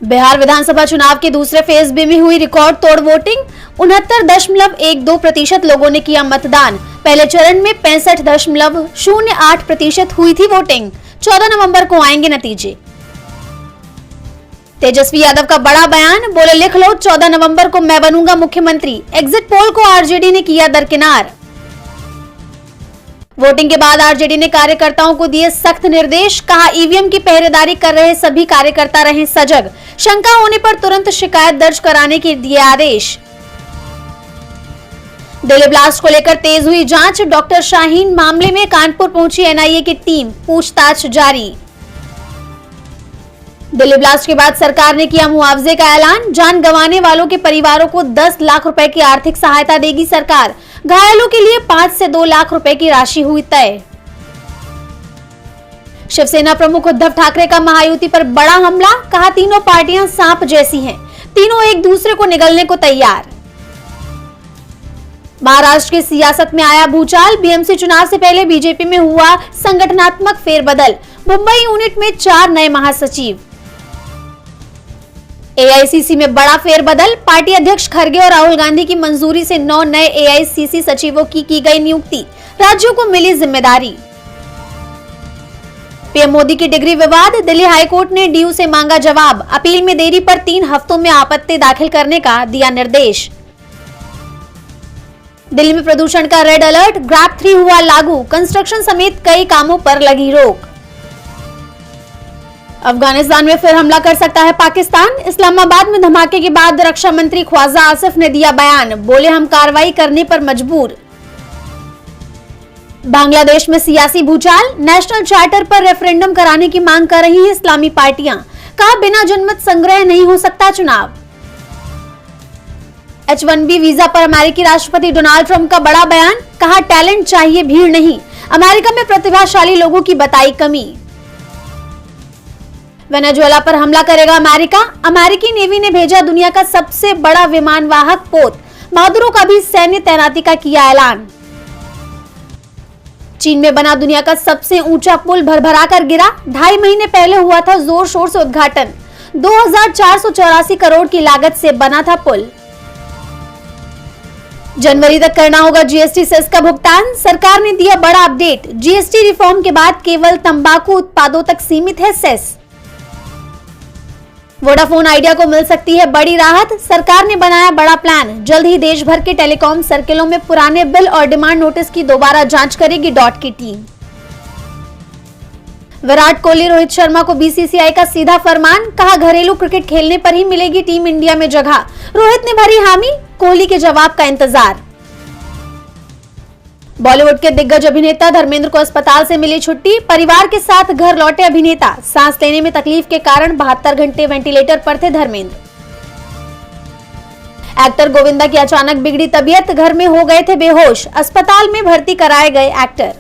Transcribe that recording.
बिहार विधानसभा चुनाव के दूसरे फेज में हुई रिकॉर्ड तोड़ वोटिंग। 69.12% लोगों ने किया मतदान। पहले चरण में 65.08% हुई थी वोटिंग। 14 नवंबर को आएंगे नतीजे। तेजस्वी यादव का बड़ा बयान, बोले लिख लो 14 नवंबर को मैं बनूंगा मुख्यमंत्री। एग्जिट पोल को आरजेडी ने किया दरकिनार। वोटिंग के बाद आरजेडी ने कार्यकर्ताओं को दिए सख्त निर्देश, कहा ईवीएम की पहरेदारी कर रहे सभी कार्यकर्ता रहें सजग। शंका होने पर तुरंत शिकायत दर्ज कराने के दिए आदेश। दिल्ली ब्लास्ट को लेकर तेज हुई जांच। डॉक्टर शाहीन मामले में कानपुर पहुंची एनआईए की टीम, पूछताछ जारी। दिल्ली ब्लास्ट के बाद सरकार ने किया मुआवजे का ऐलान। जान गंवाने वालों के परिवारों को 10 लाख रुपए की आर्थिक सहायता देगी सरकार। घायलों के लिए 5 से 2 लाख रुपए की राशि हुई तय। शिवसेना प्रमुख उद्धव ठाकरे का महायुति पर बड़ा हमला, कहा तीनों पार्टियां सांप जैसी हैं, तीनों एक दूसरे को निगलने को तैयार। महाराष्ट्र की सियासत में आया भूचाल। बीएमसी चुनाव से पहले बीजेपी में हुआ संगठनात्मक फेरबदल। मुंबई यूनिट में 4 नए महासचिव। एआईसीसी में बड़ा फेरबदल। पार्टी अध्यक्ष खरगे और राहुल गांधी की मंजूरी से 9 नए एआईसीसी सचिवों की गई नियुक्ति। राज्यों को मिली जिम्मेदारी। पीएम मोदी की डिग्री विवाद। दिल्ली हाईकोर्ट ने डीयू से मांगा जवाब। अपील में देरी पर 3 हफ्तों में आपत्ति दाखिल करने का दिया निर्देश। दिल्ली में प्रदूषण का रेड अलर्ट। ग्रैब 3 हुआ लागू। कंस्ट्रक्शन समेत कई कामों पर लगी रोक। अफगानिस्तान में फिर हमला कर सकता है पाकिस्तान। इस्लामाबाद में धमाके के बाद रक्षा मंत्री ख्वाजा आसिफ ने दिया बयान, बोले हम कार्रवाई करने पर मजबूर। बांग्लादेश में सियासी भूचाल। नेशनल चार्टर पर रेफरेंडम कराने की मांग कर रही हैं इस्लामी पार्टियां। कहा बिना जनमत संग्रह नहीं हो सकता चुनाव। H1B वीजा पर अमेरिकी राष्ट्रपति डोनाल्ड ट्रंप का बड़ा बयान, कहा टैलेंट चाहिए भीड़ नहीं। अमेरिका में प्रतिभाशाली लोगों की बताई कमी। वेनेजुएला पर हमला करेगा अमेरिका। अमेरिकी नेवी ने भेजा दुनिया का सबसे बड़ा विमान वाहक पोत। मादुरो का भी सैन्य तैनाती का किया ऐलान। चीन में बना दुनिया का सबसे ऊंचा पुल भरभरा कर गिरा। 2.5 महीने पहले हुआ था जोर शोर से उद्घाटन। 2484 करोड़ की लागत से बना था पुल। जनवरी तक करना होगा जीएसटी सेस का भुगतान। सरकार ने दिया बड़ा अपडेट। जीएसटी रिफॉर्म के बाद केवल तंबाकू उत्पादों तक सीमित है सेस। वोडाफोन आइडिया को मिल सकती है बड़ी राहत। सरकार ने बनाया बड़ा प्लान। जल्द ही देश भर के टेलीकॉम सर्किलों में पुराने बिल और डिमांड नोटिस की दोबारा जांच करेगी डॉट की टीम। विराट कोहली रोहित शर्मा को बीसीसीआई का सीधा फरमान, कहा घरेलू क्रिकेट खेलने पर ही मिलेगी टीम इंडिया में जगह। रोहित ने भरी हामी, कोहली के जवाब का इंतजार। बॉलीवुड के दिग्गज अभिनेता धर्मेंद्र को अस्पताल से मिली छुट्टी। परिवार के साथ घर लौटे अभिनेता। सांस लेने में तकलीफ के कारण 72 घंटे वेंटिलेटर पर थे धर्मेंद्र। एक्टर गोविंदा की अचानक बिगड़ी तबीयत, घर में हो गए थे बेहोश। अस्पताल में भर्ती कराए गए एक्टर।